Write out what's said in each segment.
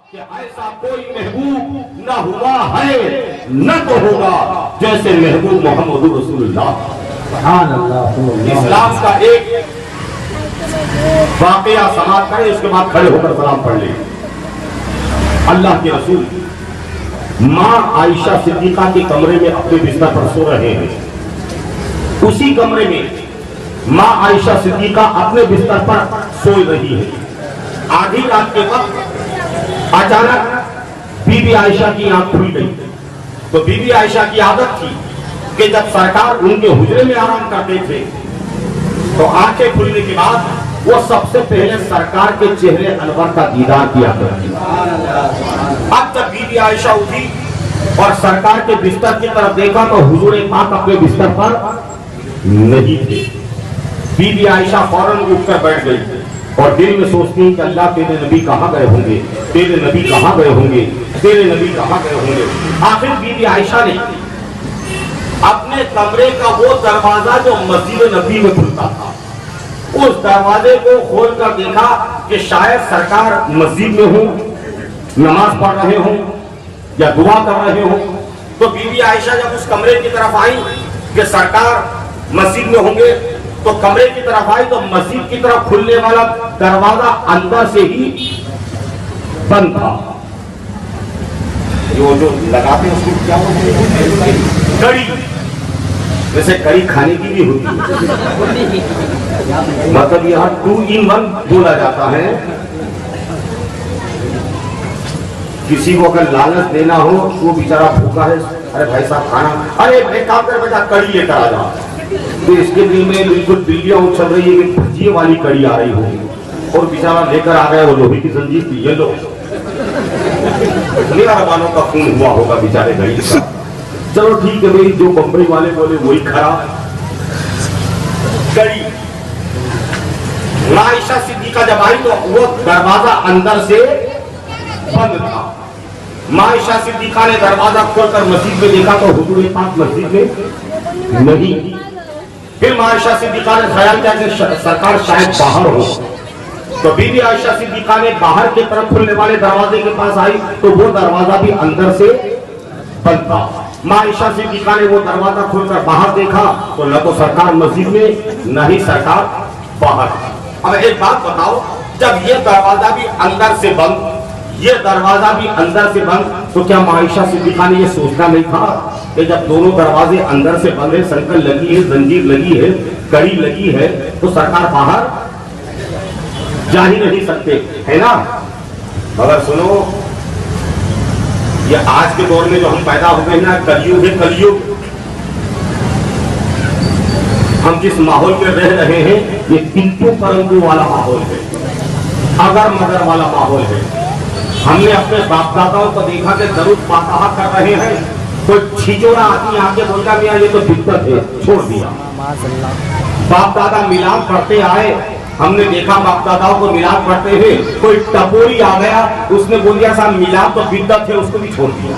कि ऐसा कोई महबूब न हुआ है न तो होगा जैसे महबूब मोहम्मद रसूलुल्लाह। इस्लाम का एक वाकया समाप्त करें, उसके बाद खड़े होकर सलाम पढ़ ले। अल्लाह के रसूल माँ आयशा सिद्दीका के कमरे में अपने बिस्तर पर सो रहे हैं। उसी कमरे में माँ आयशा सिद्दीका अपने बिस्तर पर सो रही है। आधी रात के वक्त अचानक बीबी आयशा की आंख खुल गई। तो बीबी आयशा की आदत थी कि जब सरकार उनके हुजरे में आराम करते थे तो आंखें खुलने के बाद वो सबसे पहले सरकार के चेहरे अनवर का दीदार किया करती। अब जब बीबी आयशा उठी और सरकार के बिस्तर की तरफ देखा तो हुजूर पाक अपने बिस्तर पर नहीं थे। बीबी आयशा फौरन उठकर बैठ गई और दिल में सोचती कि अल्लाह तेरे नबी कहाँ गए होंगे, तेरे नबी कहाँ गए होंगे, तेरे नबी कहाँ गए होंगे। आखिर बीबी आयशा ने अपने कमरे का वो दरवाजा जो मस्जिद नबी में खुलता था, उस दरवाजे को खोलकर देखा कि शायद सरकार मस्जिद में हो, नमाज पढ़ रहे हो या दुआ कर रहे हो। तो बीबी आयशा जब उस कमरे की तरफ आई कि सरकार मस्जिद में होंगे, तो कमरे की तरफ आई तो मस्जिद की तरफ खुलने वाला दरवाजा अंदर से ही बंद था। जो लगाते हैं उसको क्या बोलते हैं, कड़ी। वैसे कड़ी खाने की भी होती है, मतलब यहाँ 2 in 1 बोला जाता है। किसी को अगर लालच देना हो, वो बेचारा भूखा है, अरे भाई साहब खाना, अरे एक काम कर बेटा कड़ी लेकर आ जा। तो इसके दिल में बिल्कुल बिल्लियां उछल रही है कि भुजिए वाली कड़ी आ रही होगी, और बेचारा लेकर आ गया वो लोहे की जंजीर थी, ये लो। मेरा वालों का खून हुआ होगा बेचारे गरीब का। चलो ठीक है भाई, जो बम्बई वाले बोले वही खराब। कड़ी आयशा सिद्दीका जब आई तो वो दरवाजा अंदर से बंद था। आयशा सिद्दीका ने दरवाजा खोलकर मस्जिद में देखा तो हुजूर पाक मस्जिद में नहीं। फिर आयशा सिद्दीका ने ख्याल किया कि सरकार शायद बाहर हो। तो बीबी आयशा सिद्दीका ने बाहर की तरफ खुलने वाले दरवाजे के पास आई तो वो दरवाजा भी अंदर से बंद था। आयशा सिद्दीका ने वो दरवाजा खोलकर बाहर देखा तो न तो सरकार मस्जिद में न ही सरकार बाहर। अब एक बात बताओ, जब ये दरवाजा भी अंदर से बंद, ये दरवाजा भी अंदर से बंद, तो क्या आयशा सिद्दीका ने ये सोचना नहीं था कि जब दोनों दरवाजे अंदर से बंद है, संकल लगी है, जंजीर लगी है, कड़ी लगी है, तो सरकार बाहर जा ही नहीं सकते, है ना। मगर सुनो, ये आज के दौर में जो हम पैदा हो गए ना, कलयुग है कलयुग। हम जिस माहौल में रह रहे हैं ये किंतु परंतु वाला माहौल है, अगर मगर वाला माहौल है। हमने अपने बाप दादाओं को देखा कि दरुद फातिहा कर रहे हैं, कोई छिचोरा आदमी आके बोलता गया ये तो दिक्कत है, छोड़ दिया। बाप दादा मिलाद पढ़ते आए, हमने देखा बाप दादाओं को मिलाद पढ़ते हुए, कोई टपोरी आ गया उसने बोल दिया साहब मिलाद तो बिद्दत है, उसको भी छोड़ दिया।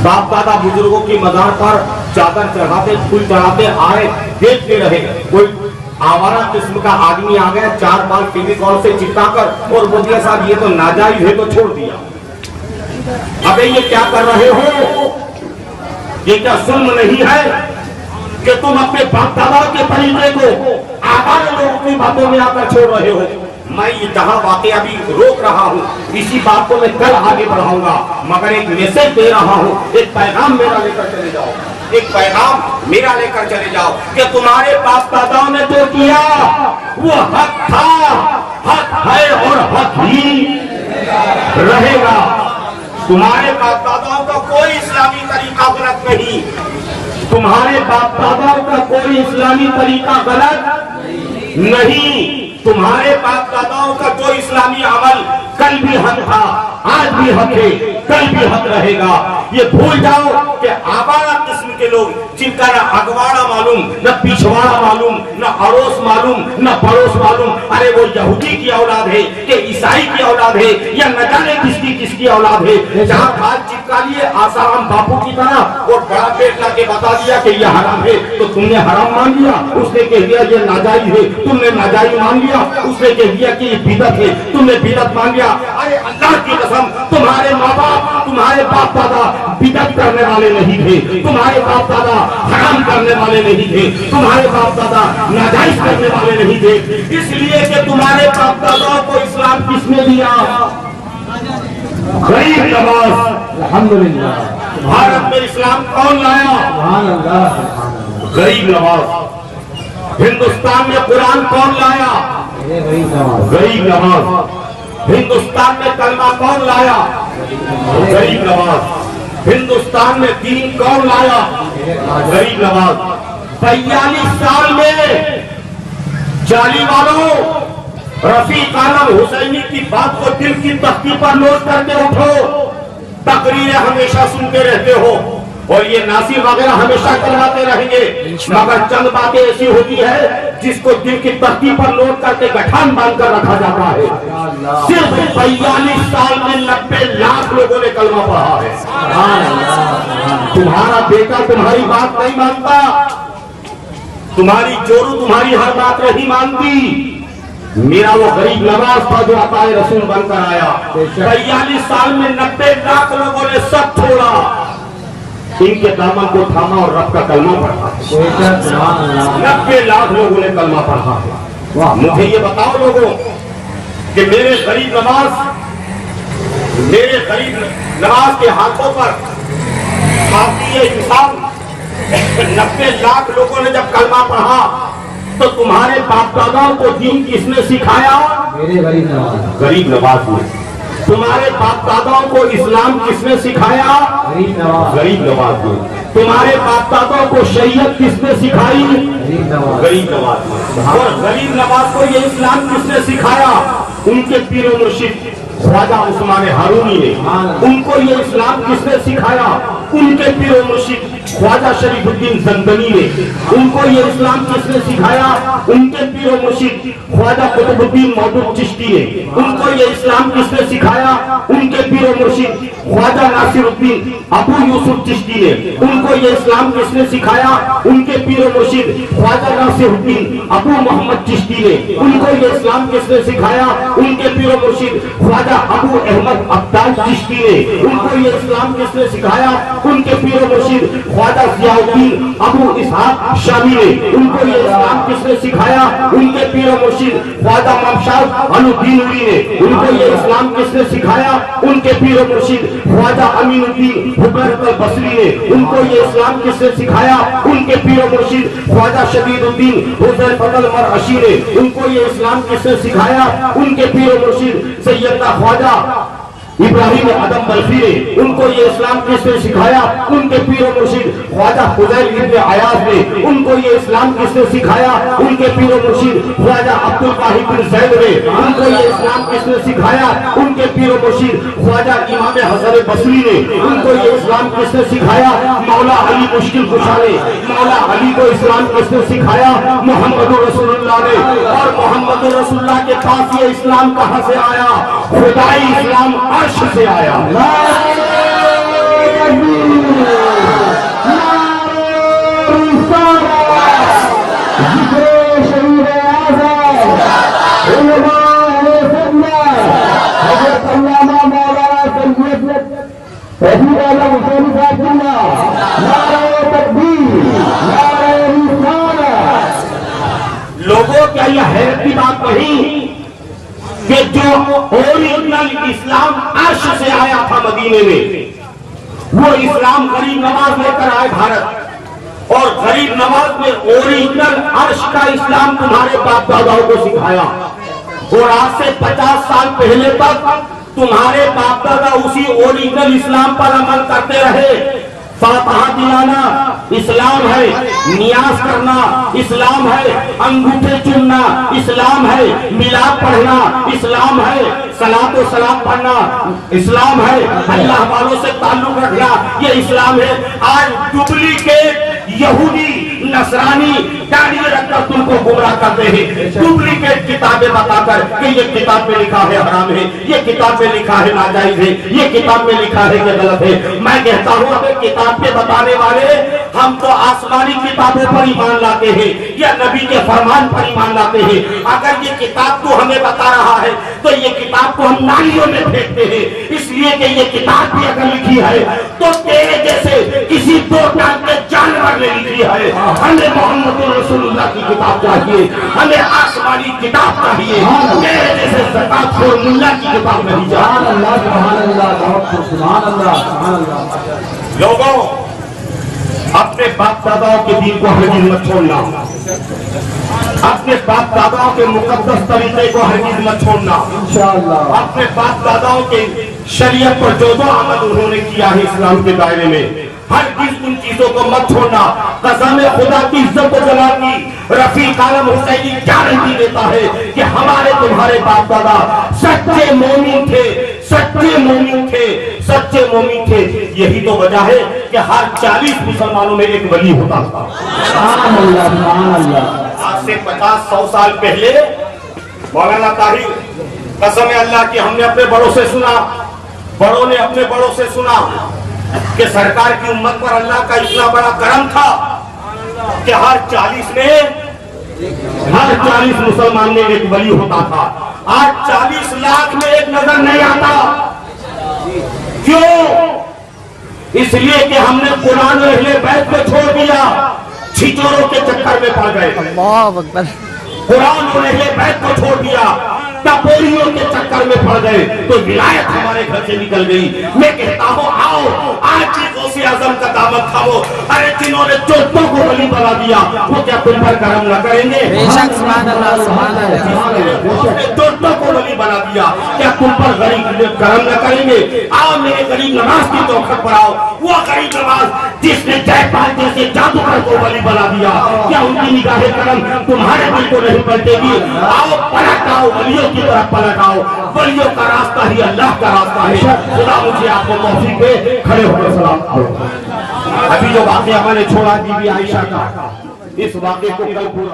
बाप दादा बुजुर्गों की मजार पर चादर चढ़ाते, फूल चढ़ाते आए, देखते रहे। कोई आवारा किस्म का आदमी आ गया, 4 बाल फेविकॉल से चिपकाकर और बोल दिया साहब ये तो नाजायज है, तो छोड़ दिया। अबे ये क्या कर रहे हो? ये क्या जुल्म नहीं है कि तुम अपने बाप दादा के तरीके को आवारा लोगों की बातों में आकर छोड़ रहे हो? मैं ये जहां वाकया भी रोक रहा हूँ, इसी बात को मैं कल आगे बढ़ाऊंगा, मगर एक मैसेज दे रहा हूँ, एक पैगाम मेरा लेकर चले जाओ, एक पैगाम मेरा लेकर चले जाओ कि तुम्हारे बाप दादाओं ने जो किया वो हक था, हक है और हक ही रहेगा। तुम्हारे बाप दादाओं का कोई इस्लामी तरीका गलत नहीं, तुम्हारे बाप दादाओं का कोई इस्लामी तरीका गलत नहीं। तुम्हारे बाप दादाओं का जो इस्लामी अमल कल भी हक था, आज भी हक है, कल भी हक रहेगा। ये भूल जाओ कि आवारा किस्म के लोग जिनका न अगवाड़ा मालूम, न पिछवाड़ा मालूम, न अड़ोस मालूम, न पड़ोस मालूम, अरे वो यहूदी की औलाद है कि ईसाई की औलाद है या न जाने किसकी औलाद है। जहाँ बाल चिपका लिए आसाराम बापू की तरह और बड़ा पेट ला के बता दिया कि यह हराम है, तो तुमने हराम मान लिया, उसने कह दिया ये नाजायज है, तुमने नाजायज मान लिया, उसने कह दिया कि ये बिदअत है, तुमने बिदअत मान लिया। तुम्हारे अल्लाह की कसम, तुम्हारे माँ बाप, तुम्हारे बाप दादा बिदअत करने वाले नहीं थे, तुम्हारे बाप दादा हराम करने वाले नहीं थे, तुम्हारे बाप दादा नाजायज करने वाले नहीं थे। इसलिए कि तुम्हारे बाप दादाओं को इस्लाम किसने दिया? गरीब नवाज। अल्हम्दुलिल्लाह। भारत में इस्लाम कौन लाया? सुभान अल्लाह। गरीब नवाज। हिंदुस्तान में कुरान कौन लाया? गरीब नवाज। हिंदुस्तान में कलमा कौन लाया? गरीब नवाज। हिंदुस्तान में दीन कौन लाया? गरीब नवाज। 42 साल में जाली वालों, रफीक आलम हुसैनी की बात को दिल की तख्ती पर नोट करके उठो। तकरीरें हमेशा सुनते रहते हो और ये नासिर वगैरह हमेशा करवाते रहेंगे, मगर चंद बातें ऐसी होती है जिसको दिल की तख्ती पर नोट करके गठान बांध कर रखा जाता है। सिर्फ 42 साल में 90 लाख लोगों ने कलमा पढ़ा है। तुम्हारा बेटा तुम्हारी बात नहीं मानता, तुम्हारी जोरू तुम्हारी हर बात नहीं मानती। मेरा वो गरीब नवाज था जो अताए रसूल बनकर आया। 42 साल में 90 लाख लोगों ने सब छोड़ा, इनके दामन को थामा और रब का कलमा पढ़ा। 90 लाख लोगों ने कलमा पढ़ा है। मुझे ये बताओ लोगों कि मेरे गरीब नवाज के हाथों पर भारतीय इंसान 90 लाख लोगों ने जब कलमा पढ़ा तो तुम्हारे बाप दादाओं को दीन किसने सिखाया? मेरे गरीब नवाज ने। तुम्हारे बाप दादाओं को इस्लाम किसने सिखाया? गरीब नवाज ने। तुम्हारे बाप दादाओं को शरीयत किसने सिखाई? गरीब नवाज ने। और गरीब नवाज को ये इस्लाम किसने सिखाया? उनके पीर व मुर्शिद ख्वाजा उस्मान हारूनी ने। उनको ये इस्लाम किसने सिखाया? उनके पीर व मुर्शिद ख्वाजा शरीफुद्दीन जंदनी ने। उनको ये इस्लाम किसने सिखाया? उनके पीर व मुर्शिद ख्वाजा कुतुबुद्दीन मौदूद चिश्ती ने। उनको ये इस्लाम किसने सिखाया? उनके पीर व मुर्शिद ख्वाजा नासिरुद्दीन अबू यूसुफ चिश्ती ने। उनको ये इस्लाम किसने सिखाया? उनके पीर व मुर्शिद ख्वाजा नासिरुद्दीन अबू मोहम्मद चिश्ती ने। उनको ये इस्लाम किसने सिखाया? उनके पीर व मुर्शिद ख्वाजा अबू अहमद अब्दाल चिश्ती ने। उनको ये इस्लाम किसने सिखाया? उनके पीर व मुर्शिद ख्वाजा जियाउद्दीन अबू इसहाक शामी ने। उनको ये इस्लाम किसने सिखाया? उनके पीर व मुर्शिद ख्वाजा ममशाद अलुद्दीन उरी ने। उनको ये इस्लाम किसने सिखाया? उनके पीर व मुर्शिद ख्वाजा अमीनुद्दीन हुबैरत अल-बसरी ने। उनको ये इस्लाम किसने सिखाया? उनके पीर व मुर्शिद ख्वाजा शदीदुद्दीन हुसैन फजल मरअशी ने। उनको ये इस्लाम किसने सिखाया? उनके पीर व मुर्शिद सैयदना ख्वाजा इब्राहिम आदम बल्खी ने। उनको ये इस्लाम किसने सिखाया? उनके पीर व मुर्शिद ख्वाजा फुज़ैल इब्न अयाज ने। उनको ये इस्लाम किसने सिखाया? उनके पीर व मुर्शिद ख्वाजा अब्दुल वाहिद बिन ज़ैद ने। उनको ये इस्लाम किसने सिखाया? उनके पीर व मुर्शिद ख्वाजा इमाम हसन बसरी ने। उनको ये इस्लाम किसने सिखाया? मौला अली मुश्किल कुशा ने। मौला अली को इस्लाम किसने सिखाया? मोहम्मदुर रसूलुल्लाह ने। और मोहम्मदुर रसूलुल्लाह के पास ये इस्लाम कहां से आया? खुदाई इस्लाम अर्श से आया। लोगों क्या यह हैरत की बात नहीं कि जो ओरिजिनल इस्लाम अर्श से आया था मदीने में, वो इस्लाम गरीब नवाज लेकर आए भारत। और गरीब नवाज ने ओरिजिनल अर्श का इस्लाम तुम्हारे बाप दादाओं को सिखाया। और आज से 50 साल पहले तक तुम्हारे बाप दादा उसी ओरिजिनल इस्लाम पर अमल करते रहे। फातिहा दिलाना इस्लाम है, नियाज करना इस्लाम है, अंगूठे चुनना इस्लाम है, मिलाद पढ़ना इस्लाम है, सलात व सलाम पढ़ना इस्लाम है, अल्लाह वालों से ताल्लुक रखना ये इस्लाम है। आज डुप्लीकेट यहूदी नसरानी दाढ़ी रखकर तुमको गुमराह करते हैं, डुप्लीकेट किताबें बताकर कि ये किताब में लिखा है हराम है, ये किताब में लिखा है नाजायज है, ये किताब में लिखा है कि गलत है। मैं कहता हूँ अगर किताब बातें बताने वाले, हम तो आसमानी किताबों पर ईमान लाते हैं या नबी के फरमान पर ईमान लाते हैं। अगर ये किताब तो हमें बता रहा है तो ये किताब को हम नालियों में फेंकते हैं, इसलिए कि ये किताब भी अगर लिखी है तो तेरे जैसे किसी दो टांग के जानवर ने लिखी है। हमें मोहम्मद रसूलुल्लाह की किताब चाहिए, हमें आसमानी किताब चाहिए, तेरे जैसे ज़कातखोर मुल्ला की किताब नहीं चाहिए। लोगों, अपने बाप दादाओं के दीन को हरगिज़ मत छोड़ना, अपने बाप दादाओं के मुकद्दस तरीके को हरगिज़ मत छोड़ना। इंशाअल्लाह अपने बाप दादाओं के शरीयत पर जो जो अमल उन्होंने किया है इस्लाम के दायरे में, हरगिज़ उन चीजों को मत छोड़ना। कसम खुदा की इज्जत और जलाल की रफीक आलम हुसैनी गारंटी देता है कि हमारे तुम्हारे बाप दादा सच्चे मोमिन थे, सच्चे मोमिन थे, सच्चे मोमिन थे। यही तो वजह है कि हर 40 मुसलमानों में एक वली होता था। आज से 50-100 साल पहले मौलाना ताहिर, कसम अल्लाह की, हमने अपने बड़ों से सुना, बड़ों ने अपने बड़ों से सुना कि सरकार की उम्मत पर अल्लाह का इतना बड़ा करम था कि हर 40 मुसलमान में एक वली होता था। आज 40 लाख में एक नजर नहीं आता। क्यों? इसलिए कि हमने कुरान और अहले बैत को छोड़ दिया, छिचोरों के चक्कर में पड़ गए। कुरान और अहले बैत को छोड़ दिया, टपोरियों के चक्कर में पड़ गए, तो विलायत हमारे घर से निकल गई। मैं कहता हूँ आओ आज ही गौसे आजम का दामन खाओ। अरे जिन्होंने चोटों को बलि बना दिया वो क्या तुम पर करम न करेंगे? चोटों को बलि बना दिया, क्या तुम पर गरीब करम न करेंगे? आओ मेरे गरीब नवाज की चौखट पर आओ, वो गरीब नवाज जिसने जयपाल जैसे जादूगर को बलि बना दिया, क्या उनकी निगाहे करम तुम्हारे दिल को नहीं पलटेगी? आओ पलट आओ, वलियों की तरफ पलट आओ। वलियों का रास्ता ही अल्लाह का रास्ता है। खुदा मुझे आपको तौफीक दे, खड़े होकर सलाम करो। अभी जो वाक़या मैंने छोड़ा बीबी आयशा का, इस वाक़े को कल पूरा